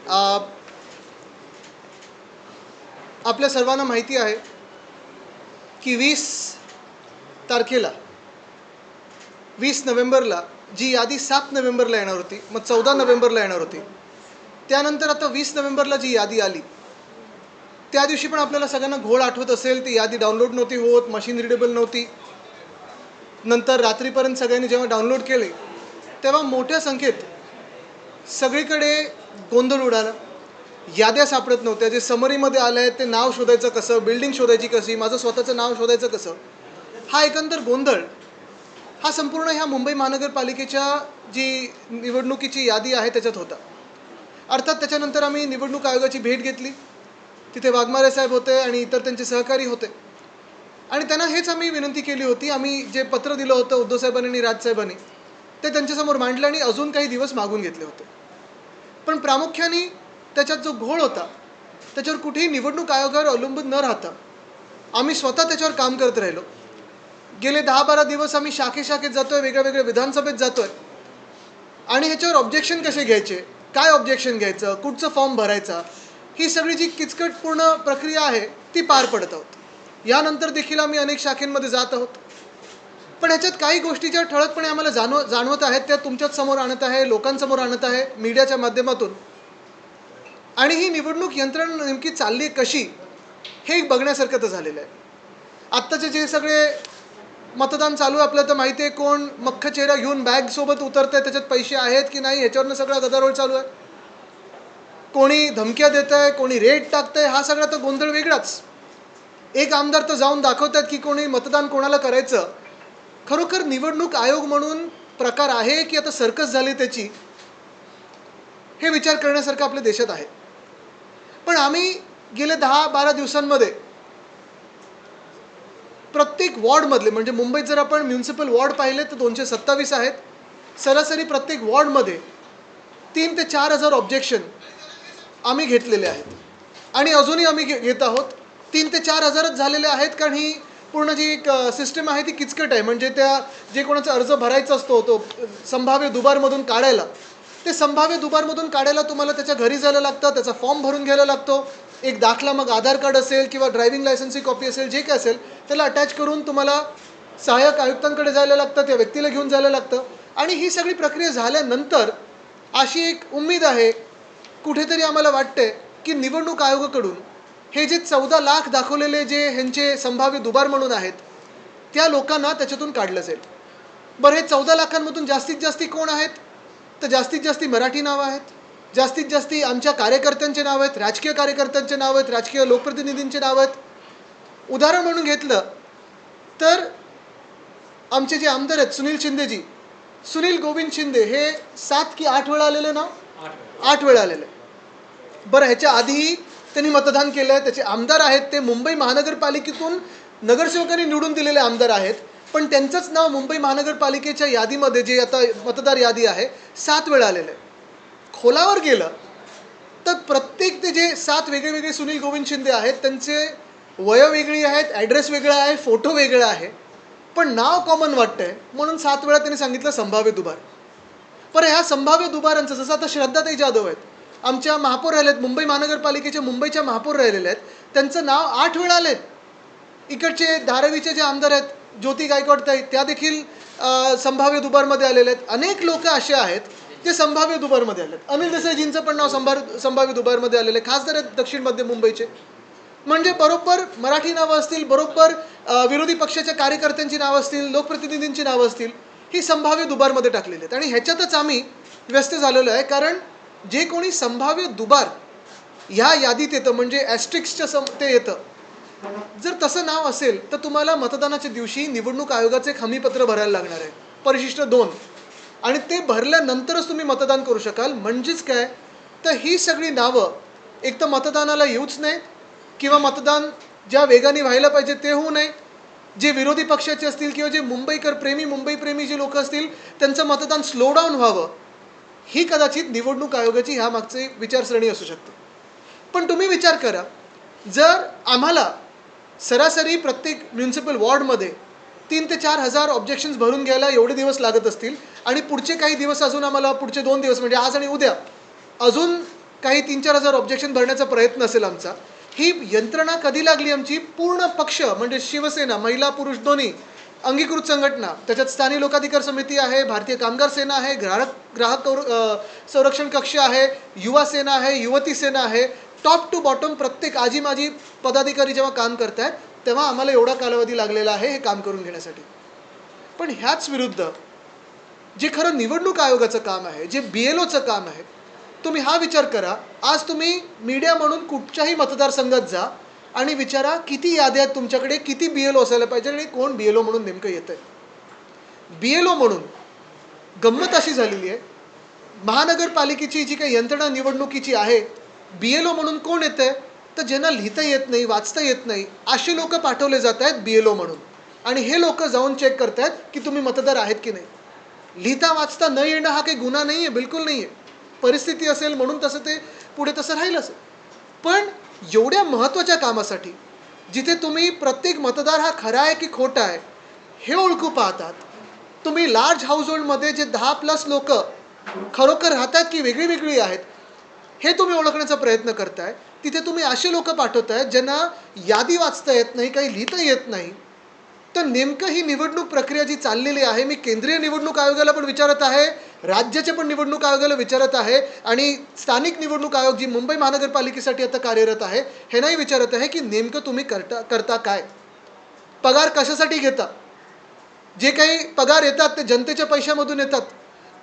आ, आपल्या सर्वांना माहिती आहे की 20 तारखेला 20 नोव्हेंबरला जी यादी 7 नोव्हेंबरला येणार होती, मग 14 नोव्हेंबरला येणार होती. त्यानंतर आता 20 नोव्हेंबरला जी यादी आली, त्या दिवशी पण आपल्याला सगळ्यांना घोळ आठवत असेल. ती यादी डाउनलोड नव्हती होत, मशीन रिडेबल नव्हती. नंतर रात्रीपर्यंत सगळ्यांनी जेव्हा डाउनलोड केले तेव्हा मोठ्या संख्येत सगळीकडे गोंधळ उडाला. याद्या सापडत नव्हत्या. जे समरीमध्ये आले आहेत ते नाव शोधायचं कसं, बिल्डिंग शोधायची कशी, माझं स्वतःचं नाव शोधायचं कसं, हा एकंदर गोंधळ हा संपूर्ण ह्या मुंबई महानगरपालिकेच्या जी निवडणुकीची यादी आहे त्याच्यात होता. अर्थात त्याच्यानंतर आम्ही निवडणूक आयोगाची भेट घेतली. तिथे वाघमारे साहेब होते आणि इतर त्यांचे सहकारी होते आणि त्यांना हेच आम्ही विनंती केली होती. आम्ही जे पत्र दिलं होतं उद्धव साहेबांनी आणि राजसाहेबांनी ते त्यांच्यासमोर मांडलं आणि अजून काही दिवस मागून घेतले होते. पण प्रामुख्याने त्याच्यात जो घोळ होता त्याच्यावर कुठेही निवडणूक आयोगावर अवलंबून न राहता आम्ही स्वतः त्याच्यावर काम करत राहिलो. गेले 10-12 दिवस आम्ही शाखेशाखेत जातोय, वेगळ्या वेगळ्या विधानसभेत जातोय आणि ह्याच्यावर ऑब्जेक्शन कसे घ्यायचे, काय ऑब्जेक्शन घ्यायचं, कुठचं फॉर्म भरायचा, ही सगळी जी किचकटपूर्ण प्रक्रिया आहे ती पार पडत आहोत. यानंतर देखील आम्ही अनेक शाखेंमध्ये जात आहोत. पण ह्याच्यात काही गोष्टी ज्या ठळकपणे आम्हाला जाणवत आहेत त्या तुमच्याच समोर आणत आहे, लोकांसमोर आणत आहे, मीडियाच्या माध्यमातून. आणि ही निवडणूक यंत्रणा नेमकी चालली कशी हे बघण्यासारखं तर झालेलं आहे. आत्ताचे जे सगळे मतदान चालू आहे आपल्याला तर माहिती आहे, कोण मख्ख चेहरा घेऊन बॅग सोबत उतरतंय, त्याच्यात पैसे आहेत की नाही ह्याच्यावरनं सगळा गदारोळ चालू आहे. कोणी धमक्या देत आहे, कोणी रेट टाकतंय, हा सगळा तर गोंधळ वेगळाच. एक आमदार तर जाऊन दाखवतात की कोणी मतदान कोणाला करायचं. खरोखर निवडणूक आयोग म्हणून प्रकार आहे की आता सर्कस झाली त्याची, हे विचार करण्यासारखं आपल्या देशात आहे. पण आम्ही गेले 10-12 दिवसांमध्ये प्रत्येक वॉर्डमधले, म्हणजे मुंबईत जर आपण म्युन्सिपल वॉर्ड पाहिले तर 227 आहेत. सरासरी प्रत्येक वॉर्डमध्ये 3 ते 4 हजार ऑब्जेक्शन आम्ही घेतलेले आहेत आणि अजूनही आम्ही घेत आहोत. 3 ते 4 हजारच झालेले आहेत कारण ही पूर्ण जी एक सिस्टम आहे ती किचकट आहे. म्हणजे त्या जे कोणाचा अर्ज भरायचा असतो तो संभाव्य दुबारमधून काढायला, ते संभाव्य दुबारमधून काढायला तुम्हाला त्याच्या घरी जायला लागतं, त्याचा फॉर्म भरून घ्यायला लागतो. एक दाखला, मग आधार कार्ड असेल किंवा ड्रायव्हिंग लायसन्सची कॉपी असेल, जे काय असेल त्याला अटॅच करून तुम्हाला सहाय्यक आयुक्तांकडे जायला लागतं, त्या व्यक्तीला घेऊन जायला लागतं. आणि ही सगळी प्रक्रिया झाल्यानंतर अशी एक उम्मीद आहे, कुठेतरी आम्हाला वाटते की निवडणूक आयोगाकडून हे जे 14 लाख दाखवलेले जे ह्यांचे संभाव्य दुबार म्हणून आहेत त्या लोकांना त्याच्यातून काढलं जाईल. बरं, हे 14 लाखांमधून जास्तीत जास्ती कोण आहेत? तर जास्तीत जास्ती मराठी नावं आहेत, जास्तीत जास्ती आमच्या कार्यकर्त्यांचे नाव आहेत, राजकीय कार्यकर्त्यांचे नाव आहेत, राजकीय लोकप्रतिनिधींचे नाव आहेत. उदाहरण म्हणून घेतलं तर आमचे जे आमदार आहेत सुनील शिंदेजी, सुनील गोविंद शिंदे हे 7 की 8 वेळा आलेले नाव, 8 वेळा आलेले. बरं, ह्याच्या आधीही त्यांनी मतदान केलं आहे, त्याचे आमदार आहेत, ते मुंबई महानगरपालिकेतून नगरसेवकांनी निवडून दिलेले आमदार आहेत. पण त्यांचंच नाव मुंबई महानगरपालिकेच्या यादीमध्ये जे आता मतदार यादी आहे 7 वेळा आलेलं आहे. खोलावर गेलं तर प्रत्येक ते जे 7 वेगळे सुनील गोविंद शिंदे आहेत त्यांचे वय वेगळी आहेत, ॲड्रेस वेगळा आहे, फोटो वेगळा आहे, पण नाव कॉमन वाटतंय म्हणून 7 वेळा त्यांनी सांगितलं संभाव्य दुबार. पण ह्या संभाव्य दुबारांचं, जसं आता श्रद्धाताई जाधव आहेत, आमच्या महापौर राहिलेत, मुंबई महानगरपालिकेच्या मुंबईच्या महापौर राहिलेले आहेत, त्यांचं नाव 8 वेळा आलेत. इकडचे धारावीचे जे आमदार आहेत ज्योती गायकवाड ताई, त्या देखील संभाव्य दुबारमध्ये आलेले आहेत. अनेक लोक असे आहेत जे संभाव्य दुबारमध्ये आले आहेत. अनिल देसाईजींचं पण नाव संभाव्य दुबारमध्ये आलेलं आहे. खासदार आहेत दक्षिण मध्य मुंबईचे. म्हणजे बरोबर मराठी नावं असतील, बरोबर विरोधी पक्षाच्या कार्यकर्त्यांची नावं असतील, लोकप्रतिनिधींची नावं असतील, ही संभाव्य दुबारमध्ये टाकलेली आहेत. आणि ह्याच्यातच आम्ही व्यस्त झालेलो आहे, कारण जे कोणी संभाव्य दुबार ह्या यादीत येतं, म्हणजे ॲस्ट्रिक्सच्या ते येतं, जर तसं नाव असेल तर तुम्हाला मतदानाच्या दिवशी निवडणूक आयोगाचे एक हमीपत्र भरायला लागणार आहे, परिशिष्ट 2, आणि ते भरल्यानंतरच तुम्ही मतदान करू शकाल. म्हणजेच काय, तर ही सगळी नावं एक तर मतदानाला येऊच नाही किंवा मतदान ज्या वेगाने व्हायला पाहिजे ते होऊ नये. जे विरोधी पक्षाचे असतील किंवा जे मुंबई प्रेमी जे लोक असतील त्यांचं मतदान स्लो डाऊन व्हावं, ही कदाचित निवडणूक आयोगाची ह्या मागची विचारसरणी असू शकते. पण तुम्ही विचार करा, जर आम्हाला सरासरी प्रत्येक म्युन्सिपल वॉर्डमध्ये 3 ते 4 हजार ऑब्जेक्शन्स भरून घ्यायला एवढे दिवस लागत असतील आणि पुढचे काही दिवस अजून आम्हाला, पुढचे 2 दिवस म्हणजे आज आणि उद्या अजून काही 3-4 हजार ऑब्जेक्शन भरण्याचा प्रयत्न असेल आमचा. ही यंत्रणा कधी लागली आमची? पूर्ण पक्ष म्हणजे शिवसेना, महिला पुरुष दोन्ही, अंगीकृत संघटना, त्याच्यात स्थानिक लोकाधिकार समिती आहे, भारतीय कामगार सेना आहे, ग्राहक संरक्षण कक्ष आहे, युवा सेना आहे, युवती सेना आहे, टॉप टू बॉटम प्रत्येक आजी माजी पदाधिकारी जेव्हा काम करतायत तेव्हा आम्हाला एवढा कालावधी लागलेला आहे हे काम करून घेण्यासाठी. पण ह्याच विरुद्ध जे खरं निवडणूक आयोगाचं काम आहे, जे BLOचं काम आहे, तुम्ही हा विचार करा. आज तुम्ही मीडिया म्हणून कुठच्याही मतदारसंघात जा आणि विचारा किती याद्या आहेत तुमच्याकडे, किती BLO असायला पाहिजे आणि कोण BLO म्हणून नेमकं येतंय. BLO म्हणून गंमत अशी झालेली आहे, महानगरपालिकेची जी काही यंत्रणा निवडणुकीची आहे, BLO म्हणून कोण येतंय? तर ज्यांना लिहिता येत नाही, वाचता येत नाही असे लोक पाठवले जात आहेत BLO म्हणून. आणि हे लोक जाऊन चेक करतायत की तुम्ही मतदार आहेत की नाही. लिहिता वाचता न येणं हा काही गुन्हा नाही आहे, बिलकुल नाही आहे. परिस्थिती असेल म्हणून तसं ते पुढे तसं राहील असेल. पण एवढ्या महत्त्वाच्या कामासाठी जिथे तुम्ही प्रत्येक मतदार हा खरा आहे की खोटा आहे हे ओळखू पाहतात, तुम्ही लार्ज हाऊसहोल्डमध्ये जे 10+ लोक खरोखर राहतात की वेगळी वेगळी आहेत हे तुम्ही ओळखण्याचा प्रयत्न करताय, तिथे तुम्ही असे लोक पाठवताय ज्यांना यादी वाचता येत नाही, काही लिहिता येत नाही. तर नेमकं ही निवडणूक प्रक्रिया जी चाललेली आहे, मी केंद्रीय निवडणूक आयोगाला पण विचारत आहे, राज्याच्या पण निवडणूक आयोगाला विचारत आहे आणि स्थानिक निवडणूक आयोग जी मुंबई महानगरपालिकेसाठी आता कार्यरत आहे ह्यांनाही विचारत आहे की नेमकं तुम्ही करता काय, पगार कशासाठी घेता, जे काही पगार येतात ते जनतेच्या पैशामधून येतात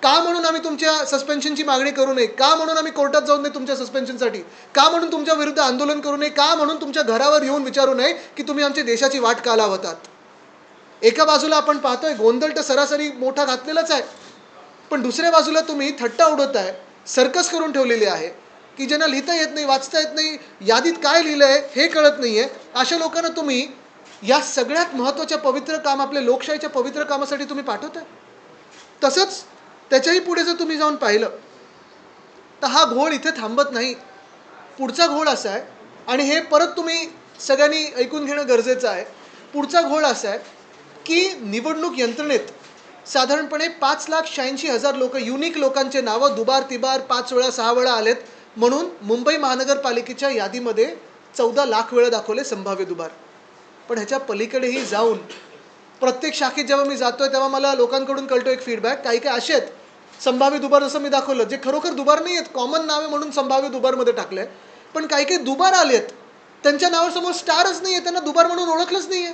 का, म्हणून आम्ही तुमच्या सस्पेन्शनची मागणी करू नये का, म्हणून आम्ही कोर्टात जाऊ नये तुमच्या सस्पेन्शनसाठी का, म्हणून तुमच्या विरुद्ध आंदोलन करू नये का, म्हणून तुमच्या घरावर येऊन विचारू नये की तुम्ही आमच्या देशाची वाट का लावतात. एका बाजूला आपण पाहतोय गोंधळ तर सरासरी मोठा घातलेलाच आहे, पण दुसऱ्या बाजूला तुम्ही थट्टा उडवताय, सर्कस करून ठेवलेली आहे की ज्यांना लिहिता येत नाही, वाचता येत नाही, यादीत काय लिहिलं आहे हे कळत नाही आहे, अशा लोकांना तुम्ही या सगळ्यात महत्त्वाच्या पवित्र काम, आपल्या लोकशाहीच्या पवित्र कामासाठी तुम्ही पाठवताय. तसंच त्याच्याही पुढे जर तुम्ही जाऊन पाहिलं तर हा घोळ इथे थांबत नाही. पुढचा घोळ असा आहे, आणि हे परत तुम्ही सगळ्यांनी ऐकून घेणं गरजेचं आहे. पुढचा घोळ असा आहे की निवडणूक यंत्रणेत साधारणपणे 5,86,000 लोक, युनिक लोकांचे नावं दुबार तिबार 5 वेळा 6 वेळा आलेत, म्हणून मुंबई महानगरपालिकेच्या यादीमध्ये 14 लाख वेळा दाखवले संभाव्य दुबार. पण ह्याच्या पलीकडेही जाऊन प्रत्येक शाखेत जेव्हा मी जातोय तेव्हा मला लोकांकडून कळतो एक फीडबॅक, काही काही असे आहेत संभाव्य दुबार जसं मी दाखवलं जे खरोखर दुबार नाही आहेत, कॉमन नावे म्हणून संभाव्य दुबारमध्ये टाकले, पण काही काही दुबार आलेत त्यांच्या नावासमोर स्टारच नाही आहे, त्यांना दुबार म्हणून ओळखलंच नाही आहे.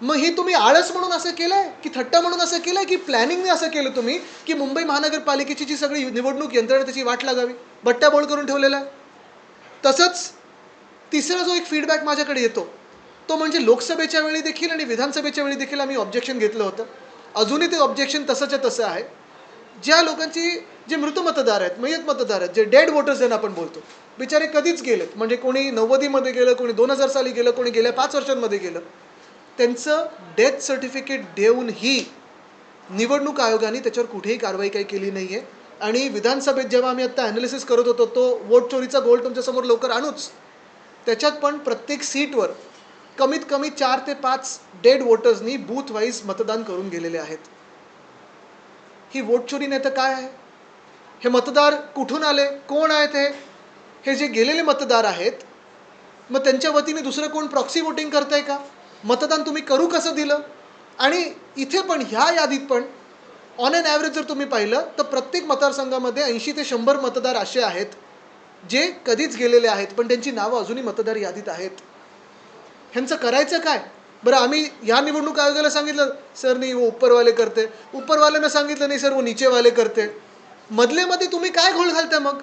मग ही तुम्ही आळस म्हणून असं केलं आहे की थट्टा म्हणून असं केलं आहे की प्लॅनिंगने असं केलं तुम्ही की मुंबई महानगरपालिकेची जी सगळी निवडणूक यंत्रणा त्याची वाट लागावी, बट्ट्याबोळ करून ठेवलेला आहे. तसंच तिसरा जो एक फीडबॅक माझ्याकडे येतो तो म्हणजे लोकसभेच्या वेळी देखील आणि विधानसभेच्या वेळी देखील आम्ही ऑब्जेक्शन घेतलं होतं, अजूनही ते ऑब्जेक्शन तसंच्या तसं आहे. ज्या लोकांची जे मृत मतदार आहेत, मयत मतदार आहेत, जे डेड वोटर्स ज्यांना आपण बोलतो, बिचारे कधीच गेलेत, म्हणजे कोणी 90मध्ये गेलं, कोणी 2000 साली गेलं, कोणी गेल्या 5 वर्षांमध्ये गेलं, त्यांचं डेथ सर्टिफिकेट देऊनही निवडणूक आयोगाने त्याच्यावर कुठेही कारवाई काही केली नाही आहे. आणि विधानसभेत जेव्हा आम्ही आत्ता ॲनालिसिस करत होतो तो वोट चोरीचा गोल तुमच्यासमोर लवकर आणूच, त्याच्यात पण प्रत्येक सीटवर कमीत कमी 4 ते 5 डेड वोटर्सनी बूथ वाईज मतदान करून गेलेले आहेत. ही वोट चोरी नाही तर काय आहे? हे मतदार कुठून आले, कोण आहेत हे जे गेलेले मतदार आहेत, मग त्यांच्या वतीने दुसरं कोण प्रॉक्सी वोटिंग करतंय का? मतदान तुम्ही करू कसं दिलं? आणि इथे पण ह्या यादीत पण ऑन ॲन ॲव्हरेज जर तुम्ही पाहिलं तर प्रत्येक मतदारसंघामध्ये 80 ते 100 मतदार असे आहेत जे कधीच गेलेले आहेत पण त्यांची नावं अजूनही मतदार यादीत आहेत. ह्यांचं करायचं काय? बरं, आम्ही ह्या निवडणूक आयोगाला सांगितलं, सर नाही वो ऊपरवाले करते, ऊपरवाल्यांना सांगितलं, नाही सर वो नीचेवाले करते. मधल्यामध्ये तुम्ही काय घोळ घालता मग?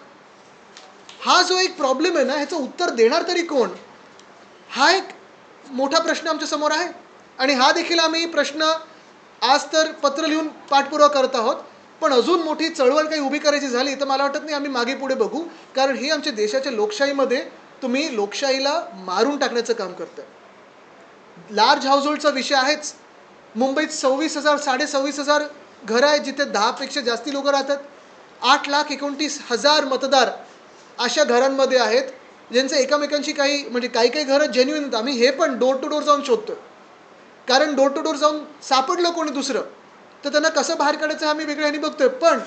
हा जो एक प्रॉब्लेम आहे ना, ह्याचं उत्तर देणार तरी कोण? हा एक मोठा प्रश्न आमच्या समोर आहे. आणि हा देखील आम्ही प्रश्न आज तर पत्र लिहून पाठपुरावा करत आहोत, पण अजून मोठी चळवळ काही उभी करायची झाली तर मला वाटत नाही आम्ही मागे पुढे बघू, कारण हे आमच्या देशाच्या लोकशाहीमध्ये तुम्ही लोकशाहीला मारून टाकण्याचं काम करताय. लार्ज हाऊसहोल्डचा विषय आहेच. मुंबईत 26,000 26,500 घरं आहेत जिथे 10पेक्षा जास्ती लोक राहतात. 8,29,000 मतदार अशा घरांमध्ये आहेत ज्यांचं एकमेकांशी काही म्हणजे काही काही घरं जेन्युइन आहेत. आम्ही हे पण डोर टू डोर जाऊन शोधतो, कारण डोर टू डोर जाऊन सापडलं कोणी दुसरं तर त्यांना कसं बाहेर काढायचं आम्ही वेगळ्या ह्यानी बघतोय. पण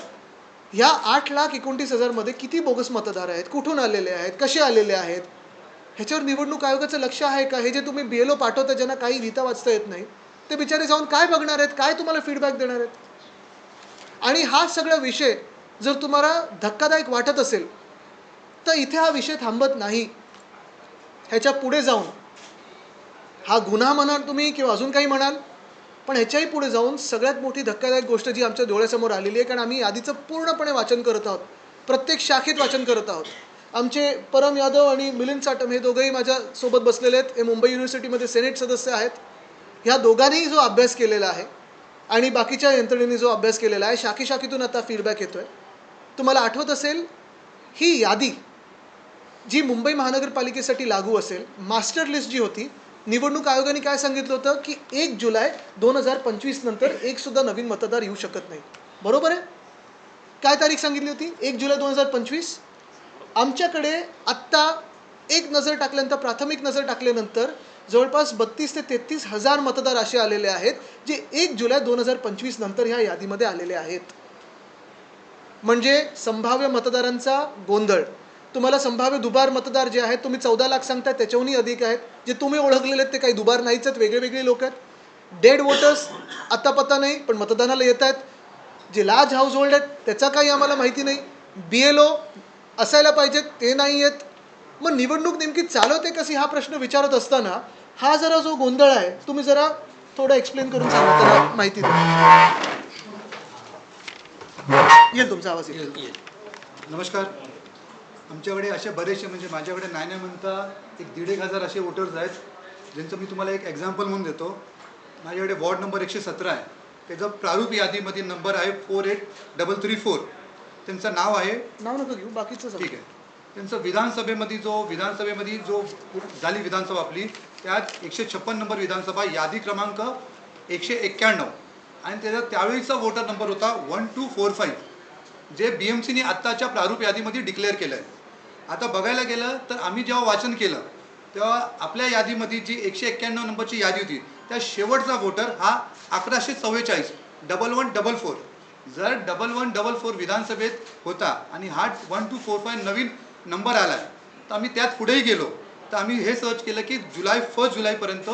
ह्या 8,29,000 मध्ये किती बोगस मतदार आहेत, कुठून आलेले आहेत, कसे आलेले आहेत, ह्याच्यावर निवडणूक आयोगाचं लक्ष आहे का? हे जे तुम्ही BLO पाठवता ज्यांना काही लिहिता वाचता येत नाही, ते बिचारे जाऊन काय बघणार आहेत, काय तुम्हाला फीडबॅक देणार आहेत? आणि हा सगळा विषय जर तुम्हाला धक्कादायक वाटत असेल तर इथे हा विषय थांबत नाही. ह्याच्या पुढे जाऊन हा गुन्हा म्हणाल तुम्ही किंवा अजून काही म्हणाल, पण ह्याच्याही पुढे जाऊन सगळ्यात मोठी धक्कादायक गोष्ट जी आमच्या डोळ्यासमोर आलेली आहे, कारण आम्ही यादीचं पूर्णपणे वाचन करत आहोत, प्रत्येक शाखेत वाचन करत आहोत. आमचे परम यादव आणि मिलिंद साटम हे दोघंही माझ्यासोबत बसलेले आहेत. हे मुंबई युनिव्हर्सिटीमध्ये सेनेट सदस्य आहेत. ह्या दोघांनीही जो अभ्यास केलेला आहे आणि बाकीच्या यंत्रणेने जो अभ्यास केलेला आहे, शाखेशाखेतून आता फीडबॅक येतो आहे. तुम्हाला आठवत असेल ही यादी जी मुंबई महानगरपालिकेसाठी लागू असेल, मास्टर लिस्ट जी होती, निवडणूक आयोगाने काय सांगितलं होतं की 1 जुलै 2025 नंतर एकसुद्धा नवीन मतदार येऊ शकत नाही. बरोबर आहे? काय तारीख सांगितली होती? 1 जुलै 2025. आमच्याकडे आत्ता एक नजर टाकल्यानंतर, प्राथमिक नजर टाकल्यानंतर जवळपास 32 ते 33 हजार मतदार असे आलेले आहेत जे 1 जुलै 2025 नंतर ह्या यादीमध्ये आलेले आहेत. म्हणजे संभाव्य मतदारांचा गोंधळ. तुम्हाला संभाव्य दुबार मतदार जे आहेत, तुम्ही 14 लाख सांगताय, त्याच्याहूनही अधिक आहेत. जे तुम्ही ओळखलेले आहेत ते काही दुबार नाहीच आहेत, वेगळे वेगळे लोक आहेत. डेड वोटर्स आता पत्ता नाही, पण मतदानाला येत आहेत. जे लार्ज हाऊस होल्ड आहेत त्याचा काही आम्हाला माहिती नाही. BLO असायला पाहिजेत ते नाही आहेत. मग निवडणूक नेमकी चालवते कशी हा प्रश्न विचारत असताना हा जरा जो गोंधळ आहे, तुम्ही जरा थोडं एक्सप्लेन करून सांगा, त्याला माहिती द्या. येईल तुमचा आवाज येईल. नमस्कार. आमच्याकडे असे बरेचसे, म्हणजे माझ्याकडे नाही म्हणता 1,500 असे वोटर्स आहेत, ज्यांचं मी तुम्हाला एक एक्झाम्पल म्हणून देतो. माझ्याकडे वॉर्ड नंबर 117 आहे. त्याचा प्रारूप यादीमध्ये नंबर आहे 48334. त्यांचं नाव आहे, नाव नका घेऊ, बाकीचं ठीक आहे. त्यांचं विधानसभेमध्ये जो झाली विधानसभा आपली, त्यात 156 नंबर विधानसभा, यादी क्रमांक 191, आणि त्याचा त्यावेळीचा वोटर नंबर होता 1245, जे BMCने आत्ताच्या प्रारूप यादीमध्ये डिक्लेअर केलं आहे. आता बघायला गेलं तर आम्ही जेव्हा वाचन केलं तेव्हा आपल्या यादीमध्ये जी 191 नंबरची यादी होती, त्या शेवटचा वोटर हा 1144 1144. जर 1144 विधानसभेत होता आणि हा 1245 नवीन नंबर आला आहे, तर आम्ही त्यात पुढेही गेलो तर आम्ही हे सर्च केलं की 1 जुलैपर्यंत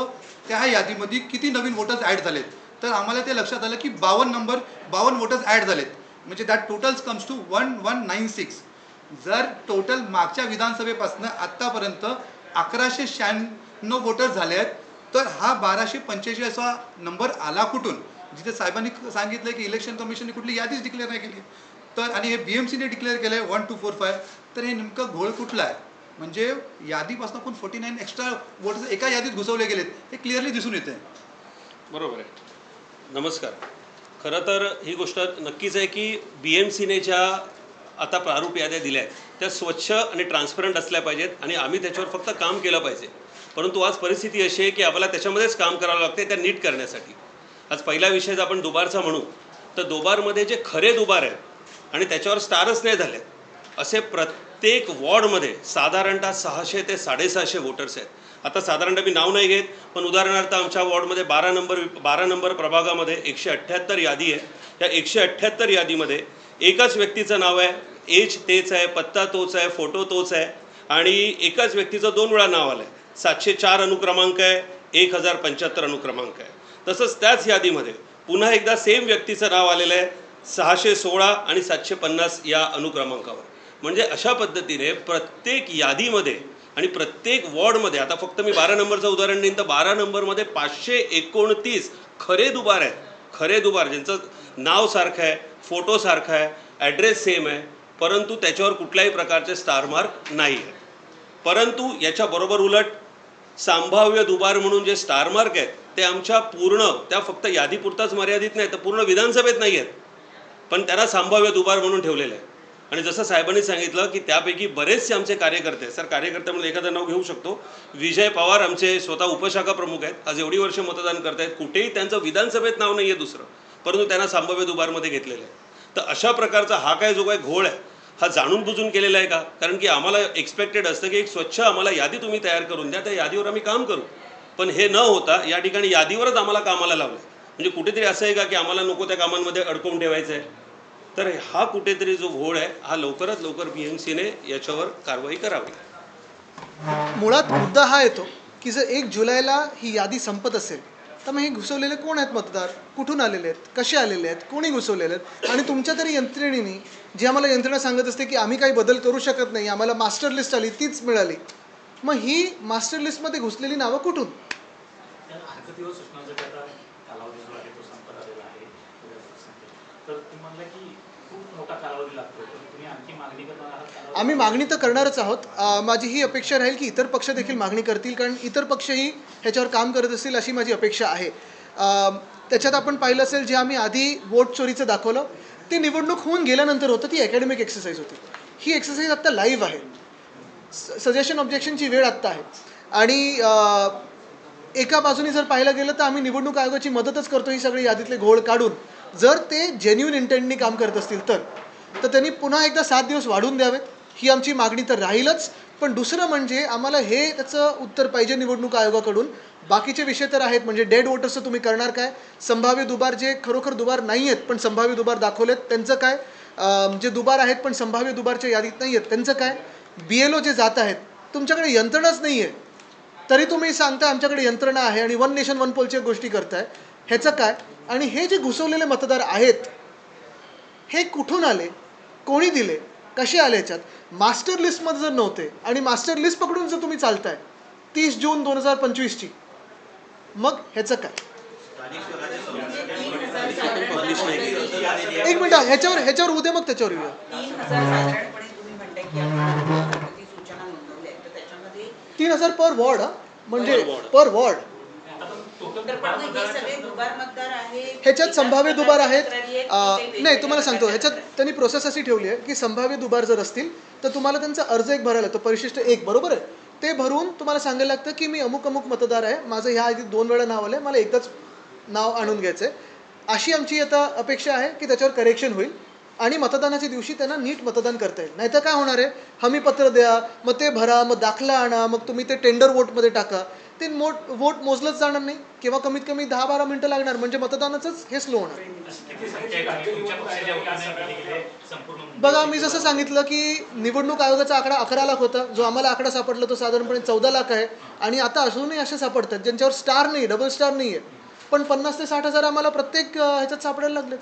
त्या यादीमध्ये किती नवीन वोटर्स ॲड झालेत. तर आम्हाला ते लक्षात आलं की 52 वोटर्स ॲड झालेत. म्हणजे दॅट टोटल्स कम्स टू 1196. जर टोटल मागच्या विधानसभेपासून आत्तापर्यंत 1196 वोटर्स झाले आहेत, तर हा 1285 असा नंबर आला कुठून? जिथे साहेबांनी सांगितलं की इलेक्शन कमिशनने कुठली यादीच डिक्लेअर नाही केली, तर आणि हे BMCने डिक्लेअर केलं आहे 1245. तर हे नेमकं घोळ कुठला आहे? म्हणजे यादीपासून पण 49 एक्स्ट्रा वोटर्स एका यादीत घुसवले गेलेत, हे क्लिअरली दिसून येते. बरोबर आहे. नमस्कार. खरं तर ही गोष्ट नक्कीच आहे की BMCने ज्या आता प्रारूप याद्या दिल्या आहेत त्या स्वच्छ आणि ट्रान्सपरंट असल्या पाहिजेत आणि आम्ही त्याच्यावर फक्त काम केलं पाहिजे. परंतु आज परिस्थिती अशी आहे की आपल्याला त्याच्यामध्येच काम करावं लागते त्या नीट करण्यासाठी. आज पहिला विषय जर आपण दुबारचा म्हणू तर दुबारमध्ये जे खरे दुबार आहेत आणि त्याच्यावर स्टारच नाही झाले असे प्रत्येक वॉर्डमध्ये साधारणतः 600 ते 650 वोटर्स आहेत. आता साधारणतः मी नाव नाही घेत, पण उदाहरणार्थ आमच्या वॉर्डमध्ये 12 नंबर प्रभागामध्ये 178 यादी आहे. त्या 178 यादीमध्ये एकाच व्यक्तीचं नाव आहे, एज तेच आहे, पत्ता तोच आहे, फोटो तोच आहे, आणि एकाच व्यक्तीचं 2 वेळा नाव आलं आहे. 704 अनुक्रमांक आहे, 1075 अनुक्रमांक आहे. तसंच त्याच यादीमध्ये पुन्हा एकदा सेम व्यक्तीचं नाव आलेलं आहे 616 आणि 750 या अनुक्रमांकावर. म्हणजे अशा पद्धतीने प्रत्येक यादीमध्ये आणि प्रत्येक वॉर्डमध्ये, आता फक्त मी 12 नंबरचं उदाहरण देईन तर 12 नंबरमध्ये 529 खरे दुबार आहेत. खरे दुबार ज्यांचं नाव सारखं आहे, फोटो सारखा आहे, ॲड्रेस सेम आहे, परंतु त्याच्यावर कुठल्याही प्रकारचे स्टार मार्क नाही आहे. परंतु याच्याबरोबर उलट संभाव्य दुबार म्हणून जे स्टार मार्क आहेत ते आमच्या पूर्ण, त्या फक्त यादीपुरताच मर्यादित नाही तर पूर्ण विधानसभेत नाही आहेत, पण त्यांना संभाव्य दुबार म्हणून ठेवलेलं आहे. आणि जसं साहेबांनी सांगितलं की त्यापैकी बरेचसे आमचे कार्यकर्ते, सर कार्यकर्त्यामध्ये एखादं नाव घेऊ शकतो, विजय पवार आमचे स्वतः उपशाखा प्रमुख आहेत, आज एवढी वर्ष मतदान करत आहेत, कुठेही त्यांचं विधानसभेत नाव नाही आहे दुसरं, परंतु त्यांना संभाव्य दुबारमध्ये घेतलेलं आहे. तर अशा प्रकारचा हा काय जो काय घोळ आहे हा जाणून बुजून केलेला आहे का? कारण की आम्हाला एक्सपेक्टेड असतं की एक स्वच्छ आम्हाला यादी तुम्ही तयार करून द्या, त्या यादीवर आम्ही काम करू. पण हे न होता या ठिकाणी यादीवरच आम्हाला कामाला लावलं. म्हणजे कुठेतरी असं आहे का की आम्हाला नको त्या कामांमध्ये अडकवून ठेवायचं आहे? तर हा कुठेतरी जो घोळ आहे हा लवकरात लवकर BMCने याच्यावर कारवाई करावी. मुळात मुद्दा हा येतो की जर 1 जुलैला ही यादी संपत असेल तर मग हे घुसवलेले कोण आहेत मतदार, कुठून आलेले आहेत, कसे आलेले आहेत, कोणी घुसवलेले आहेत. आणि तुमच्या तरी यंत्रणेने जी आम्हाला यंत्रणा सांगत असते की आम्ही काही बदल करू शकत नाही, आम्हाला मास्टर लिस्ट आली तीच मिळाली, मग ही मास्टर लिस्टमध्ये घुसलेली नावं कुठून? हरकतीवर सूचनांसाठी आता कालावधी जो आहे तो संपत आलेला आहे. तर तुम्ही म्हणलं की खूप मोठा कालावधी लागतो, तर तुम्ही आणखी मागणी करणार आहात कालावधी? आम्ही मागणी तर करणारच आहोत. माझी ही अपेक्षा राहील की इतर पक्ष देखील मागणी करतील, कारण इतर पक्षही ह्याच्यावर काम करत असतील अशी माझी अपेक्षा आहे. त्याच्यात आपण पाहिलं असेल जे आम्ही आधी वोट चोरीचं दाखवलं ते निवडणूक होऊन गेल्यानंतर होतं, ती अकॅडमिक एक्सरसाइज होती. ही एक्सरसाइज आत्ता लाईव्ह आहे. सजेशन ऑब्जेक्शनची वेळ आत्ता आहे. आणि एका बाजूने जर पाहायला गेलं तर आम्ही निवडणूक आयोगाची मदतच करतो ही सगळी यादीतले घोळ काढून. जर ते जेन्युइन इंटेंटनी काम करत असतील तर त्यांनी पुन्हा एकदा 7 दिवस वाढवून द्यावेत, ही आमची मागणी तर राहीलच. पण दुसरं म्हणजे आम्हाला हे त्याचं उत्तर पाहिजे निवडणूक आयोगाकडून. बाकीचे विषय तर आहेत, म्हणजे डेड वोटर्सचं तुम्ही करणार काय, संभाव्य दुबार जे खरोखर दुबार नाही आहेत पण संभाव्य दुबार दाखवलेत त्यांचं काय, जे दुबार आहेत पण संभाव्य दुबारच्या यादीत नाही आहेत त्यांचं काय, BLO जे जात आहेत, तुमच्याकडे यंत्रणाच नाही आहे तरी तुम्ही सांगताय आमच्याकडे यंत्रणा आहे आणि 1 नेशन 1 पोलच्या गोष्टी करताय, ह्याचं काय. आणि हे जे घुसवलेले मतदार आहेत हे कुठून आले, कोणी दिले, कसे आले, ह्याच्यात मास्टर लिस्टमध्ये जर नव्हते आणि मास्टर लिस्ट पकडून जर तुम्ही चालताय 30 जून 2025ची, मग ह्याचं काय. एक मिनिट, ह्याच्यावर उद्या मग त्याच्यावर येऊया. 3000 साधारणपणे तुम्ही म्हणताय की आपण हरकती सूचना नोंदवल्या तर त्याच्यामध्ये 3000 पर वॉर्ड, म्हणजे Per ward. पर वॉर्ड. तर पण मग हे सगळे दुबार मतदार आहेत, ह्याच्यात संभाव्य दुबार आहेत. नाही नाही, तुम्हाला सांगतो, ह्याच्यात त्यांनी प्रोसेस अशी ठेवली आहे की संभाव्य दुबार जर असतील तर तुम्हाला त्यांचा अर्ज एक भरायला लागतो, परिशिष्ट 1, बरोबर आहे. ते भरून तुम्हाला सांगायला लागतं की मी अमुक अमुक मतदार आहे, माझं ह्या आधी 2 वेळा नाव आलं आहे, मला एकदाच नाव आणून घ्यायचं आहे. अशी आमची आता अपेक्षा आहे की त्याच्यावर करेक्शन होईल आणि मतदानाच्या दिवशी त्यांना नीट मतदान करता येईल. नाहीतर काय होणार आहे, हमीपत्र द्या, मग ते भरा, मग दाखला आणा, मग तुम्ही ते टेंडर वोटमध्ये टाका, ते वोट मोजलंच जाणार नाही किंवा कमीत कमी 10-12 मिनटं लागणार, म्हणजे मतदानाचंच हे स्लो होणार. किती संख्या आहे आणि तुमच्या पक्षाच्या वतीने केलेले संपूर्ण बघा, मी जसं सांगितलं की निवडणूक आयोगाचा आकडा 11 लाख होता, जो आम्हाला आकडा सापडला तो साधारणपणे 14 लाख आहे. आणि आता अजूनही असे सापडतात ज्यांच्यावर स्टार नाही, डबल स्टार नाही आहे, पण 50 ते 60 हजार आम्हाला प्रत्येक ह्याच्यात सापडायला लागलेत.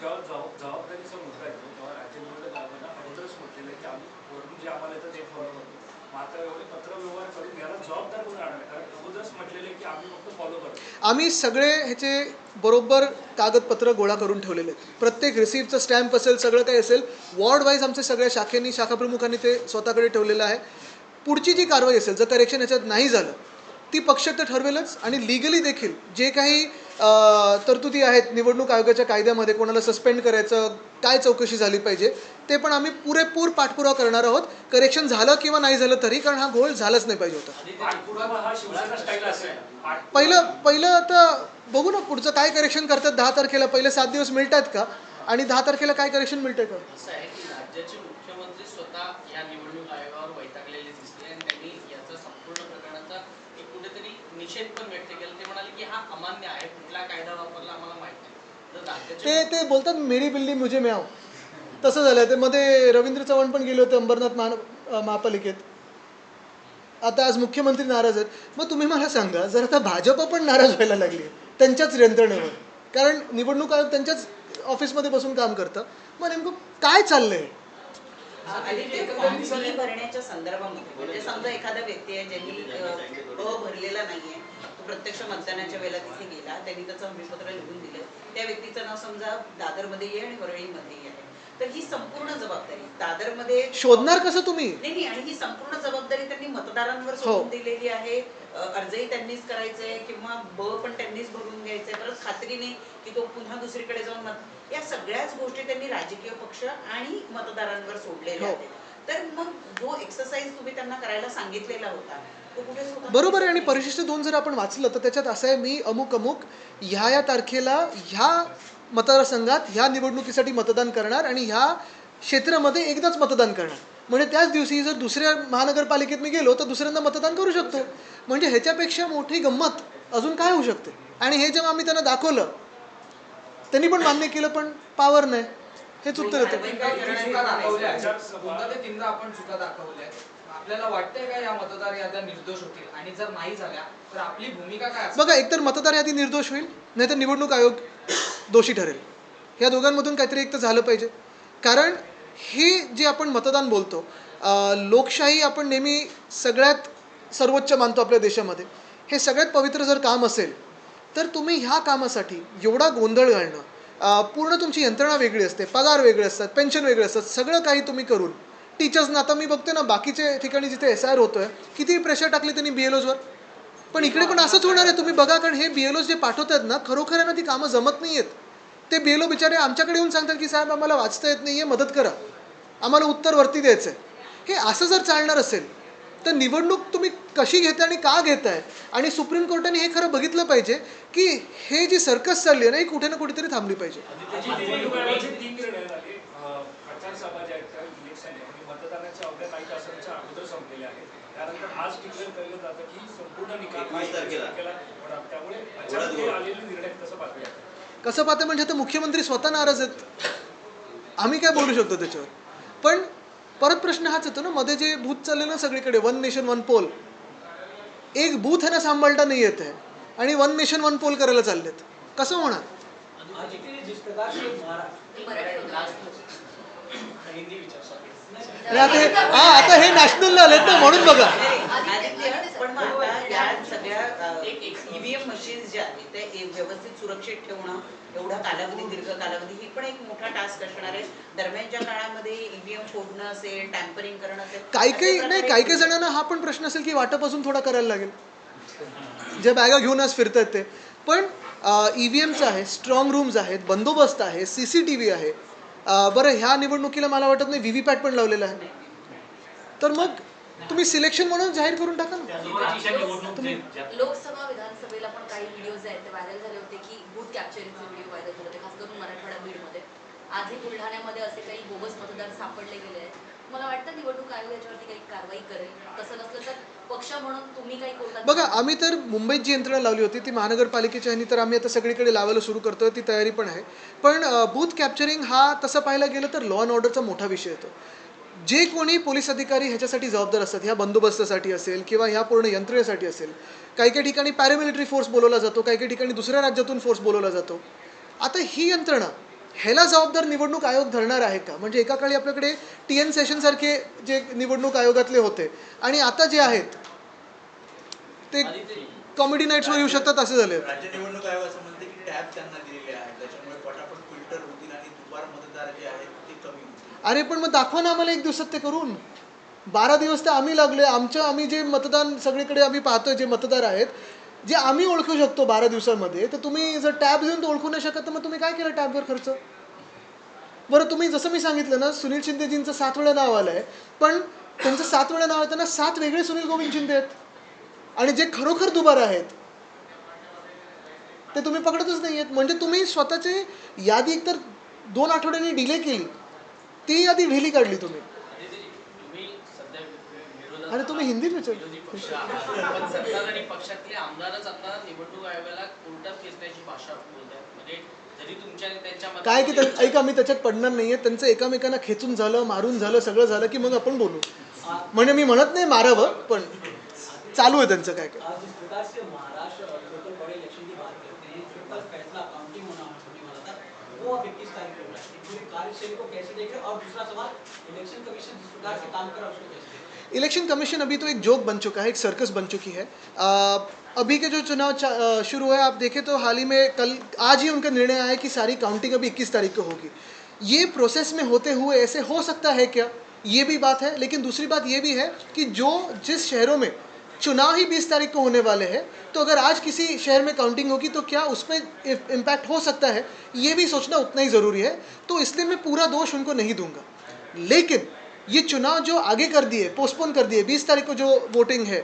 जबाबदारीचा मुद्दा आहे तेव्हा राज्य निवडणूक आयोगानं अगोदरच म्हटलेलं आहे की आम्ही वरून जे आम्हाला येतं ते फॉलो करतो. मात्र एवढे पत्रव्यवहार करून याला जबाबदार कोण राहणार, कारण अगोदरच म्हटलेलं आहे की आम्ही फक्त फॉलो करतो. आम्ही सगळे ह्याचे बरोबर कागदपत्र गोळा करून ठेवलेले आहेत. प्रत्येक रिसिप्टचं स्टॅम्प असेल, सगळं काही असेल, वॉर्ड वाईज आमच्या सगळ्या शाखेनी, शाखाप्रमुखांनी ते स्वतःकडे ठेवलेलं आहे. पुढची जी कारवाई असेल, जर करेक्शन ह्याच्यात नाही झालं ती पक्ष तर ठरवेलच. आणि लिगली देखील जे काही तरतुदी आहेत निवडणूक आयोगाच्या कायद्यामध्ये, कोणाला सस्पेंड करायचं, काय चौकशी झाली पाहिजे, ते पण आम्ही पुरेपूर पाठपुरावा करणार आहोत. करेक्शन झालं किंवा नाही झालं तरी, कारण हा घोळ झालाच नाही पाहिजे होता. पाठपुरावा हा शिवसेना स्टाईल असेल. पहिलं आता बघू ना पुढचं काय करेक्शन करतात 10 तारखेला. पहिले 7 दिवस मिळत आहेत का, आणि 10 तारखेला काय करेक्शन मिळतंय का. असं आहे की राज्याचे मुख्यमंत्री स्वतः या निवडणूक आयोगावर वैतागलेले दिसले आणि त्यांनी याचा संपूर्ण प्रकरणाचा एक कुठेतरी निषेध पण व्यक्त केला. ते म्हणाले की हा अमान्य आहे, कुठला कायदा वापरला आम्हाला माहित नाही. तर राज्याचे ते बोलतात मेरी बिल्ली मुझे म्याव, तसं झालं. ते मध्ये रवींद्र चव्हाण पण गेले होते अंबरनाथ महापालिकेत. आता आज मुख्यमंत्री नाराज आहेत. मग तुम्ही मला सांगा, जर आता भाजप पण नाराज व्हायला लागली त्यांच्याच यंत्रणेवर, कारण निवडणूक आयोग त्यांच्याच ऑफिसमध्ये बसून काम करतं, मग नेमकं काय चाललंय. आणि ते फॉर्म फी भरण्याच्या संदर्भामध्ये म्हणजे समजा एखादा व्यक्ती आहे ज्यांनी भरलेला नाहीये, तो प्रत्यक्ष मतदानाच्या वेळेला तिथे गेला, त्यांनी त्याचं हमीपत्र लिहून दिलं, त्या व्यक्तीचं नाव समजा दादरमध्ये आहे आणि वरळीमध्ये आहे, तर ही संपूर्ण जबाबदारी दादरमध्ये शोधणार कसं तुम्ही. नाही, आणि ही संपूर्ण जबाबदारी त्यांनी मतदारांवर सोडून दिलेली आहे. अर्जही त्यांनीच करायचंय किंवा पण त्यांनीच भरून घ्यायचंय, परत खात्रीने की तो पुन्हा दुसरीकडे जाऊन या सगळ्याच गोष्टी त्यांनी राजकीय पक्ष आणि मतदारांवर सोडलेल्या आहेत. तर मग जो एक्सरसाइज तुम्ही त्यांना करायला सांगितलेला होता तो कुठे होता. बरोबर आहे. आणि परिशिष्ट 2 जर आपण वाचलं तर त्याच्यात असं आहे, मी अमुक अमुक ह्या तारखेला ह्या मतदारसंघात ह्या निवडणुकीसाठी मतदान करणार आणि ह्या क्षेत्रामध्ये एकदाच मतदान करणार, म्हणजे त्याच दिवशी जर दुसऱ्या महानगरपालिकेत मी गेलो तर दुसऱ्यांदा मतदान करू शकतो. म्हणजे ह्याच्यापेक्षा मोठी गंमत अजून काय होऊ शकते. आणि हे जेव्हा आम्ही त्यांना दाखवलं त्यांनी पण मान्य केलं, पण पावर नाही. हेच उत्तर येतं. चुका दाखवल्या आहेत. दोनदा ते तीनदा आपण चुका दाखवल्या आहेत. आपल्याला वाटतंय का या मतदार याद्या निर्दोष होतील आणि जर नाही झाल्या तर आपली भूमिका काय असेल? बघा, एकतर मतदार यादी निर्दोष होईल, नाहीतर निवडणूक आयोग दोषी ठरेल. या दोघांमधून काहीतरी एक तर झालं पाहिजे. कारण हे जे आपण मतदान बोलतो, लोकशाही आपण नेहमी सगळ्यात सर्वोच्च मानतो आपल्या देशामध्ये. हे सगळ्यात पवित्र जर काम असेल तर तुम्ही ह्या कामासाठी एवढा गोंधळ घालणं, पूर्ण तुमची यंत्रणा वेगळी असते, पगार वेगळे असतात, पेन्शन वेगळे असतात, सगळं काही तुम्ही करून टीचर्सना, आता मी बघते ना बाकीचे ठिकाणी जिथे SIR होतोय किती प्रेशर टाकली त्यांनी BLOsवर, पण इकडे पण असंच होणार आहे. तुम्ही बघा, कारण हे BLOs जे पाठवत आहेत ना, खरोखर आहे ना ती कामं जमत नाही आहेत. ते BLO बिचारे आमच्याकडे येऊन सांगतात की साहेब आम्हाला वाचता येत नाही आहे, मदत करा, आम्हाला उत्तर वरती द्यायचं आहे. हे असं जर चालणार असेल तर निवडणूक तुम्ही कशी घेताय आणि का घेताय? आणि सुप्रीम कोर्टाने हे खरं बघितलं पाहिजे की हे जी सर्कस चालली आहे ना, ही कुठे ना कुठेतरी थांबली पाहिजे. निवडणूक आयोगाचे 3 निर्णय झाले. आचारसंहिता जे आहेत इलेक्शन आहे आणि मतदानाच्या अवघ्या काही तासांच्या अगोदर संपलेले आहेत. त्यानंतर आज डिक्लेअर केलं जातं की संपूर्ण निकाल 22 तारखेला होणार. त्यामुळे अचानक हे आलेले निर्णय कसं पाहूया? कसं पाहते म्हणजे आता मुख्यमंत्री स्वतः नाराज आहेत, आम्ही काय बोलू शकतो त्याच्यावर. पण परत प्रश्न हाच येतो ना, मध्ये जे बूथ चालले ना सगळीकडे, 1 नेशन 1 पोल, एक बूथ है ना सांभाळता नाही येत आहे आणि 1 नेशन 1 पोल करायला चाललेत. कसं होणार? आता हे नॅशनलला आलेत ना, म्हणून बघा. पण मग आता या सगळ्या EVM मशीन्स ज्या आहेत ते व्यवस्थित सुरक्षित ठेवणं, एवढा कालावधी, दीर्घ कालावधी, ही पण एक मोठा टास्क असणार आहे. दरम्यानच्या काळामध्ये EVM फोडणं असेल, टॅम्परिंग करणं असेल, काही जणांना हा पण प्रश्न असेल की वाटापासून थोडा करायला लागेल, जे बॅगा घेऊन आज फिरतात ते. पण EVMचं आहे, स्ट्रॉंग रूम्स आहेत, बंदोबस्त आहे, CCTV आहे. बरं, ह्या निवडणुकीला मला वाटत नाही VVPAT पण लावलेलं आहे. तर मग तुम्ही सिलेक्शन म्हणून जाहीर करून टाका ना. लोकसभा विधानसभेला पण काही व्हिडिओज आहेत ते व्हायरल झाले होते की बूथ कॅप्चरिंगचे व्हिडिओ व्हायरल झाले होते, खास करून मराठवाडा बीडमध्ये. आजही बुलढाण्यामध्ये असे काही बोगस मतदार सापडले गेले आहेत. मला वाटतं निवडणूक आयोग याच्यावरती काही कारवाई करेल. तसं नसलं तर पक्ष म्हणून तुम्ही काही कोर्टात. बघा, आम्ही तर मुंबईत जी यंत्रणा लावली होती ती महानगरपालिकेच्या ह्यानी तर आम्ही आता सगळीकडे लावायला सुरू करतोय, ती तयारी पण आहे. पण बूथ कॅप्चरिंग हा तसं पाहायला गेलं तर लॉ अँड ऑर्डरचा मोठा विषय येतो. जे कोणी पोलीस अधिकारी ह्याच्यासाठी जबाबदार असतात, ह्या बंदोबस्तासाठी असेल किंवा ह्या पूर्ण यंत्रणेसाठी असेल, काही काही ठिकाणी पॅरामिलिटरी फोर्स बोलवला जातो, काही काही ठिकाणी दुसऱ्या राज्यातून फोर्स बोलवला जातो. आता ही यंत्रणा ह्याला जबाबदार निवडणूक आयोग धरणार आहे का? म्हणजे एका काळी आपल्याकडे TN सेशन सारखे जे निवडणूक आयोगातले होते आणि आता जे आहेत ते कॉमेडी नाईट्सवर येऊ शकतात, असे झाले. राज्य निवडणूक आयोग असं म्हणते की टॅब त्यांना दिलेले आहेत, त्याच्यामुळे पटापट फिल्टर होतील आणि दुपार मतदार जे आहेत ते कमी होतील. अरे पण मग दाखवा ना आम्हाला 1 दिवसात ते करून. 12 दिवस तर आम्ही लागले. आम्ही जे मतदान सगळीकडे आम्ही पाहतोय, जे मतदार आहेत जे आम्ही ओळखू शकतो 12 दिवसांमध्ये, तर तुम्ही जर टॅब देऊन ओळखू नाही शकत तर मग तुम्ही काय केलं टॅबवर खर्च? बरं, तुम्ही जसं मी सांगितलं ना, सुनील शिंदेजींचं 7 वेळा नाव आलं आहे, पण त्यांचं 7 वेळा नाव येताना 7 वेगळे सुनील गोविंद शिंदे आहेत आणि जे खरोखर दुबार आहेत ते तुम्ही पकडतच नाही आहेत. म्हणजे तुम्ही स्वतःची यादी एकतर 2 आठवड्यांनी डिले केली, ती यादी ढिली काढली तुम्ही. आणि तुम्ही हिंदीत पण सत्ताधारी पक्षातले आमदारच आता निवडणूक आयोगाला कोर्टात खेचण्याची भाषा बोलतात. म्हणजे जरी तुमच्या त्यांच्या काय की ऐका, मी त्याच्यात पडणार नाहीये. त्यांचं एकामेकांना खेचून झालं, मारून झालं, सगळं झालं की मग आपण बोलू. म्हणजे मी म्हणत नाही मारावं, पण चालू आहे त्यांचं काय काय. इलेक्शन कमीशन अभी तो एक जोक बन चुका है, एक सर्कस बन चुकी है. अभी के जो चुनाव शुरू हुए, आप देखें तो हाल ही में आज ही उनका निर्णय आया कि सारी काउंटिंग अभी 21 तारीख को होगी. ये प्रोसेस में होते हुए ऐसे हो सकता है क्या? ये भी बात है. लेकिन दूसरी बात ये भी है कि जिस शहरों में चुनाव ही 20 तारीख को होने वाले हैं, तो अगर आज किसी शहर में काउंटिंग होगी तो क्या उसमें इम्पैक्ट हो सकता है, ये भी सोचना उतना ही ज़रूरी है. तो इसलिए मैं पूरा दोष उनको नहीं दूंगा. लेकिन ये चुनाव जो आगे कर दिए, पोस्टपोन कर दिए, 20 तारीख को जो वोटिंग है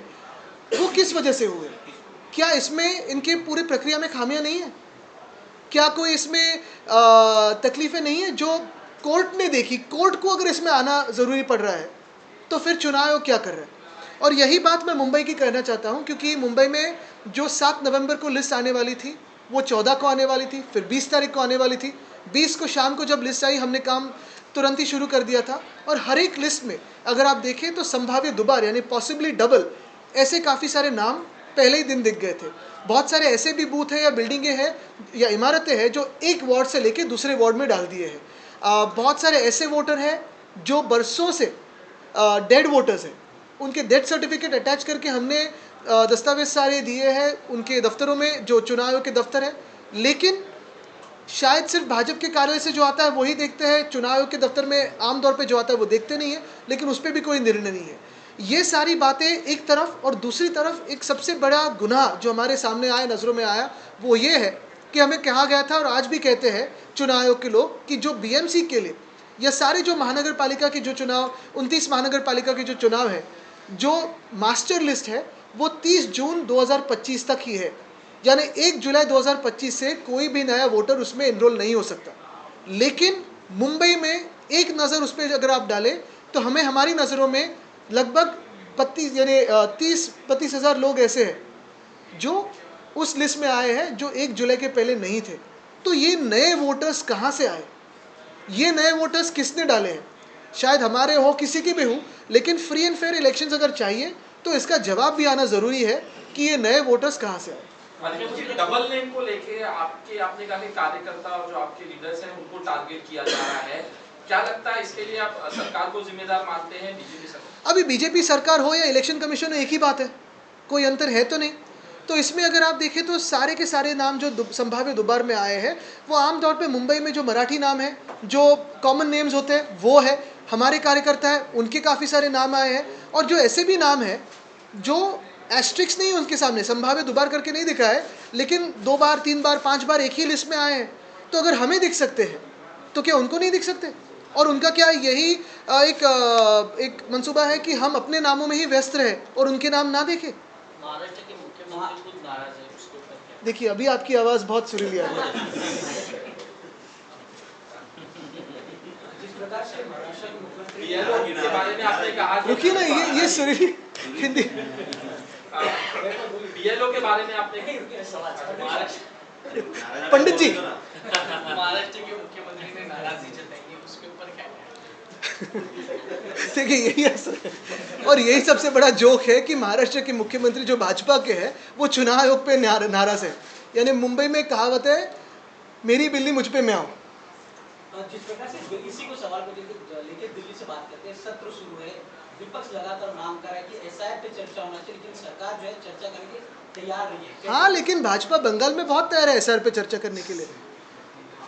वो किस वजह से हुए? क्या इसमें इनके पूरी प्रक्रिया में खामियां नहीं है? क्या कोई इसमें तकलीफ़ें नहीं है जो कोर्ट ने देखी? कोर्ट को अगर इसमें आना ज़रूरी पड़ रहा है तो फिर चुनाव आयोग क्या कर रहा है? और यही बात मैं मुंबई की कहना चाहता हूँ, क्योंकि मुंबई में जो 7 नवंबर को लिस्ट आने वाली थी वो 14 को आने वाली थी, फिर 20 तारीख को आने वाली थी, 20 को शाम को जब लिस्ट आई हमने काम तुरंत ही शुरू कर दिया था, और हर एक लिस्ट में अगर आप देखें तो संभाव्य दोबार यानी पॉसिबली डबल ऐसे काफ़ी सारे नाम पहले ही दिन दिख गए थे। बहुत सारे ऐसे भी बूथ हैं या बिल्डिंगें हैं या इमारतें हैं जो एक वार्ड से लेके दूसरे वार्ड में डाल दिए हैं। बहुत सारे ऐसे वोटर हैं जो बरसों से डेड वोटर्स हैं, उनके डेथ सर्टिफिकेट अटैच करके हमने दस्तावेज सारे दिए हैं उनके दफ्तरों में जो चुनाव आयोग के दफ्तर है, लेकिन शायद सिर्फ भाजपा के कार्यालय से जो आता है वही देखते हैं, चुनाव आयोग के दफ्तर में आमतौर पे जो आता है वो देखते नहीं है, लेकिन उस पर भी कोई निर्णय नहीं है। ये सारी बातें एक तरफ, और दूसरी तरफ एक सबसे बड़ा गुनाह जो हमारे सामने आया, नज़रों में आया, वो ये है कि हमें कहा गया था और आज भी कहते हैं चुनाव आयोग के लोग कि जो बीएमसी के लिए या सारे जो महानगर पालिका के जो चुनाव 29 महानगर पालिका के जो चुनाव है, जो मास्टर लिस्ट है वो 30 जून 2025 तक ही है, यानी 1 जुलाई 2025 से कोई भी नया वोटर उसमें एनरोल नहीं हो सकता। लेकिन मुंबई में एक नज़र उस पर अगर आप डालें तो हमें हमारी नज़रों में लगभग 30-32 हज़ार लोग ऐसे हैं जो उस लिस्ट में आए हैं जो 1 जुलाई के पहले नहीं थे। तो ये नए वोटर्स कहाँ से आए? ये नए वोटर्स किसने डाले हैं? शायद हमारे हो, किसी की भी हो, लेकिन फ्री एंड फेयर इलेक्शंस अगर चाहिए तो इसका जवाब भी आना ज़रूरी है कि ये नए वोटर्स कहाँ से आए। डबल नेम को लेके आपने कहा कि कार्यकर्ता और जो आपके लीडर्स हैं उनको टारगेट किया जा रहा है, क्या लगता है इसके लिए आप सरकार को जिम्मेदार मानते हैं, बीजेपी सरकार? अभी बीजेपी सरकार हो या इलेक्शन कमीशन हो एक ही बात है, कोई अंतर है तो नहीं। तो इसमें अगर आप देखें तो सारे के सारे नाम जो संभाव्य दोबार में आए हैं वो आमतौर पे मुंबई में जो मराठी नाम है, जो कॉमन नेम्स होते हैं वो है, हमारे कार्यकर्ता हैं उनके काफ़ी सारे नाम आए हैं, और जो ऐसे भी नाम हैं जो एस्ट्रिक्स नहीं उनके सामने संभाव्य दोबार करके नहीं दिखा है, लेकिन 2 बार 3 बार 5 बार एक ही लिस्ट में आए हैं। तो अगर हमें दिख सकते हैं तो क्या उनको नहीं दिख सकते? और उनका क्या यही एक मंसूबा है कि हम अपने नामों में ही व्यस्त रहे और उनके नाम ना देखें? महाराष्ट्र के मुख्यमंत्री खुद नाराज है, उसके ऊपर क्या? देखिए अभी आपकी आवाज़ बहुत सुरीली आ रही है। जिस प्रकार से महाराष्ट्र के मुख्यमंत्री के बारे में आपने कहा, रुकिए ना, ये सुरीली हिंदी बीएलओ के बारे में आपने पंडित जी महाराष्ट्र के मुख्यमंत्री ने नाराजगी जताई, उसके ऊपर क्या है? देखिए यही असर है, और यही सबसे बड़ा जोक है कि महाराष्ट्र के मुख्यमंत्री जो भाजपा के हैं वो चुनाव आयोग पे नाराज है। यानी मुंबई में कहावत है, मेरी बिल्ली मुझ पे म्याऊं। जिस प्रकार से इसी को सवाल को लेके दिल्ली से बात करते हैं, सत्र शुरू है, विपक्ष लगातार मांग कर रहा है कि एसआईआर पे चर्चा होना चाहिए, लेकिन सरकार जो है चर्चा करने के तैयार नहीं है। हाँ, लेकिन भाजपा बंगाल में बहुत तैयार है एसआईआर पे चर्चा करने के लिए।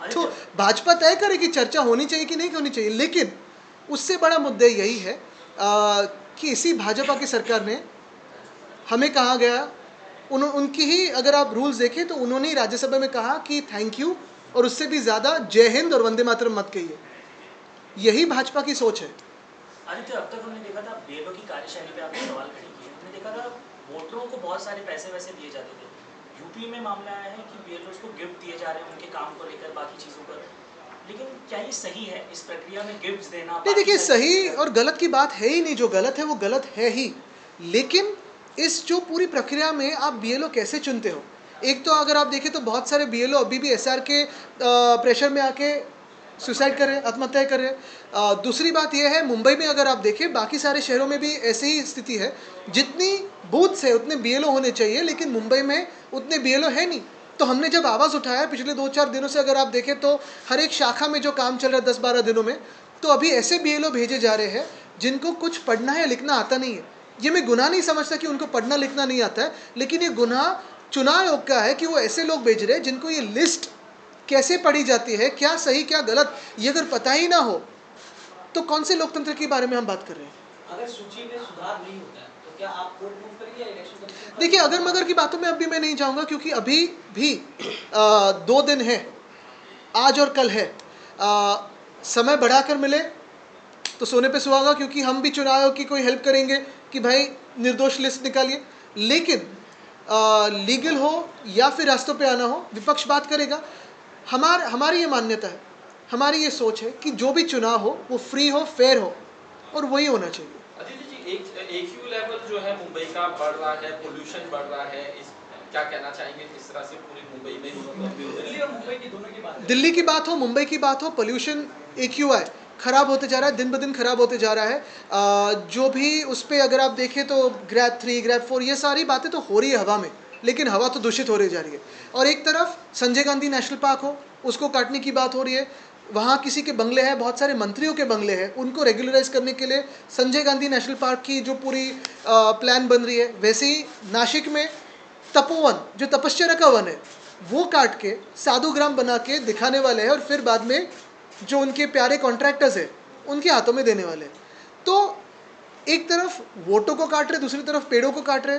तो भाजपा तय करे कि चर्चा होनी चाहिए कि नहीं होनी चाहिए, लेकिन उससे बड़ा मुद्दा यही है कि इसी भाजपा की सरकार ने हमें कहा गया, उनकी ही अगर आप रूल्स देखें तो उन्होंने ही राज्यसभा में कहा कि थैंक यू, और उससे भी ज़्यादा जय हिंद और वंदे मातरम मत कहिए। यही भाजपा की सोच है। आदित्य, अब तक हमने देखा था बीएलओ की कार्यशैली पे आपने सवाल खड़े किए, हमने देखा था वोटरों को बहुत सारे पैसे वैसे दिए जाते थे। यूपी में मामला आया है कि बीएलओ को गिफ्ट दिए जा रहे हैं उनके काम को लेकर, बाकी चीज़ों पर, लेकिन क्या ये सही है इस प्रक्रिया में गिफ्ट्स देना? नहीं, देखिए सही और गलत की बात है ही नहीं, जो गलत है वो गलत है ही, लेकिन इस जो पूरी प्रक्रिया में आप बीएलओ कैसे चुनते हो? एक तो अगर आप देखें तो बहुत सारे बीएलओ अभी भी एसआर के प्रेशर में आके सुसाइड कर रहे हैं, आत्महत्या कर रहे हैं। दूसरी बात यह है, मुंबई में अगर आप देखें, बाकी सारे शहरों में भी ऐसे ही स्थिति है, जितनी बूथ्स है उतने बीएलओ होने चाहिए, लेकिन मुंबई में उतने बीएलओ है नहीं। तो हमने जब आवाज़ उठाया पिछले 2-4 दिनों से, अगर आप देखें तो हर एक शाखा में जो काम चल रहा है 10-12 दिनों में, तो अभी ऐसे बीएलओ भेजे जा रहे हैं जिनको कुछ पढ़ना या लिखना आता नहीं है। ये मैं गुनाह नहीं समझता कि उनको पढ़ना लिखना नहीं आता है, लेकिन ये गुनाह चुनाव आयोग का है कि वो ऐसे लोग भेज रहे हैं जिनको ये लिस्ट कैसे पढ़ी जाती है, क्या सही क्या गलत, ये अगर पता ही ना हो तो कौन से लोकतंत्र के बारे में हम बात कर रहे हैं? अगर सूची में सुधार नहीं होता है तो क्या आप कोर्ट मूव करेंगे या इलेक्शन कमीशन? देखिए, अगर मगर की बातों में अभी मैं नहीं जाऊंगा, क्योंकि अभी भी 2 दिन है, आज और कल है। समय बढ़ाकर मिले तो सोने पे सुहागा, क्योंकि हम भी चुनाव आयोग की कोई हेल्प करेंगे कि भाई निर्दोष लिस्ट निकालिए, लेकिन लीगल हो या फिर रास्तों पे आना हो, विपक्ष बात करेगा। हमारी ये मान्यता है, हमारी ये सोच है कि जो भी चुनाव हो वो फ्री हो, फेयर हो, और वही होना चाहिए। अदिति जी, एक लेवल जो है मुंबई का बढ़ रहा है, पोल्यूशन बढ़ रहा है, क्या कहना चाहेंगे किस तरह से पूरी मुंबई में दिल्ली और मुंबई की दोनों की बात है। दिल्ली की बात हो, मुंबई की बात हो, पोल्यूशन AQI ख़राब होते जा रहा है, दिन ब दिन ख़राब होते जा रहा है। जो भी उस पर अगर आप देखें तो ग्रैब 3 ग्रैब 4 ये सारी बातें तो हो रही है हवा में, लेकिन हवा तो दूषित हो रही जा रही है। और एक तरफ संजय गांधी नेशनल पार्क हो, उसको काटने की बात हो रही है। वहाँ किसी के बंगले हैं, बहुत सारे मंत्रियों के बंगले हैं, उनको रेगुलराइज करने के लिए संजय गांधी नेशनल पार्क की जो पूरी प्लान बन रही है। वैसे ही नासिक में तपोवन जो तपश्चर्या का वन है वो काट के साधु ग्राम बना के दिखाने वाले हैं और फिर बाद में जो उनके प्यारे कॉन्ट्रैक्टर्स हैं उनके हाथों में देने वाले हैं। तो एक तरफ वोटों को काट रहे, दूसरी तरफ पेड़ों को काट रहे,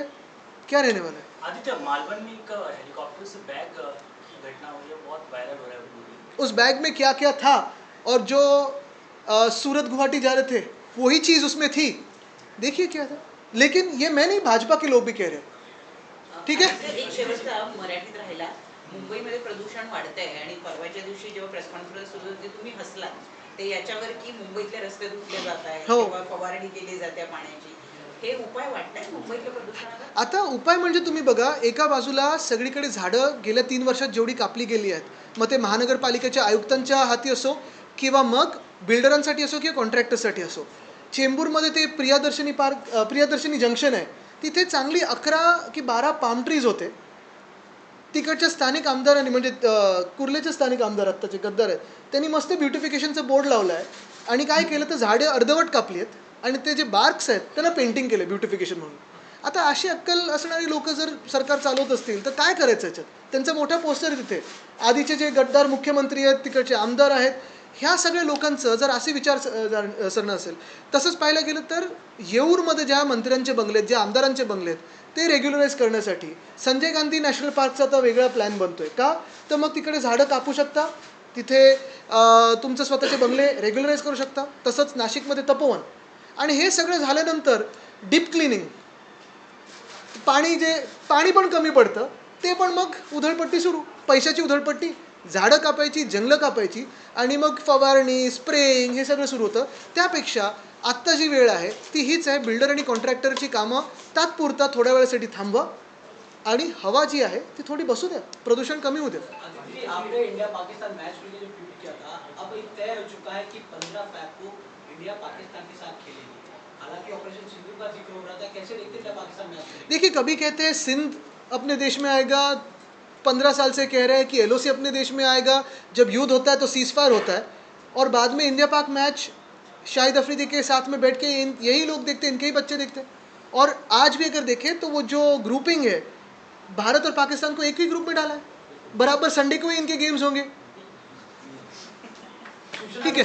क्या रहने वाला है? आदित्य, मालवन में एक हेलीकॉप्टर से बैग की घटना हुई है, बहुत वायरल हो रहा है वीडियो। उस बैग में क्या क्या था और जो सूरत गुवाहाटी जा रहे थे वही चीज़ उसमें थी, देखिए क्या था। लेकिन ये मैं नहीं, भाजपा के लोग भी कह रहे हैं, ठीक है। एक शेवटचा मराठीत राहिला, मुंबईमध्ये प्रदूषण वाढतंय आणि परवाच्या दिवशी जेव्हा प्रेस कॉन्फरन्स सुरू होती तुम्ही हसलात ते याच्यावर की मुंबईतले रस्ते धुतले जात आहेत हो. किंवा फवारणी केली जाते पाण्याची, हे उपाय वाटतंय मुंबईतल्या प्रदूषणाला? आता उपाय म्हणजे तुम्ही बघा, एका बाजूला सगळीकडे झाडं गेल्या 3 वर्षात जेवढी कापली गेली आहेत, मग ते महानगरपालिकेच्या आयुक्तांच्या हाती असो किंवा मग बिल्डरांसाठी असो किंवा कॉन्ट्रॅक्टरसाठी असो। चेंबूरमध्ये ते प्रियदर्शनी जंक्शन आहे, तिथे चांगली 11 की 12 पाम ट्रीज होते। तिकडच्या स्थानिक आमदारांनी म्हणजे कुर्लेचे स्थानिक आमदार आत्ताचे गद्दार आहेत, त्यांनी मस्त ब्युटिफिकेशनचा बोर्ड लावला आहे आणि काय केलं तर झाडे अर्धवट कापली आहेत आणि ते जे बार्क्स आहेत त्यांना पेंटिंग केलं ब्युटिफिकेशन म्हणून। आता अशी अक्कल असणारी लोक जर सरकार चालवत असतील तर काय करायचं याच्यात? त्यांचा मोठा पोस्टर आहे तिथे, आधीचे जे गद्दार मुख्यमंत्री आहेत, तिकडचे आमदार आहेत, ह्या सगळ्या लोकांचं जर असे विचार सरणं असेल। तसंच पाहायला गेलं तर येऊरमध्ये ज्या मंत्र्यांचे बंगले आहेत, ज्या आमदारांचे बंगले आहेत ते रेग्युलराइज करण्यासाठी संजय गांधी नॅशनल पार्कचा आता वेगळा प्लॅन बनतोय का, तर मग तिकडे झाडं कापू शकता, तिथे तुमचे स्वतःचे बंगले रेग्युलराइज करू शकता। तसंच नाशिकमध्ये तपोवन, आणि हे सगळं झाल्यानंतर डीप क्लिनिंग, पाणी पण कमी पडतं, ते पण मग उधळपट्टी सुरू, पैशाची उधळपट्टी, झाडं कापायची, जंगलं कापायची आणि मग फवारणी, स्प्रेइंग हे सगळं सुरू होतं। त्यापेक्षा आत्ता जी वेळ आहे ती हीच आहे, बिल्डर आणि कॉन्ट्रॅक्टरची कामं तात्पुरता थोड्या वेळासाठी थांबवा आणि हवा जी आहे ती थोड़ी बसू द्या, प्रदूषण कमी होऊ द्या। अदिति, आपने इंडिया पाकिस्तान मैच के लिए जो ट्वीट किया था, अब ये तय हो चुका है कि 15 फैब को इंडिया पाकिस्तान के साथ खेलेगी। हालांकि ऑपरेशन सिंधु का जिक्र हो रहा था, कैसे देखते हैं इंडिया पाकिस्तान मैच? देखिए, कभी कहते हैं सिंध अपने देश में आएगा, 15 साल से कह रहे हैं कि LOC अपने देश में आएगा, जब युद्ध होता है तो सीज फायर होता है, और बाद में इंडिया पाक मैच शाहिद अफरीदी के साथ में बैठ के यही लोग देखते हैं, इनके ही बच्चे देखते हैं। और आज भी अगर देखें तो वो जो ग्रुपिंग है, भारत और पाकिस्तान को एक ही ग्रुप में डाला है, बराबर संडे को ही इनके गेम्स होंगे, ठीक है।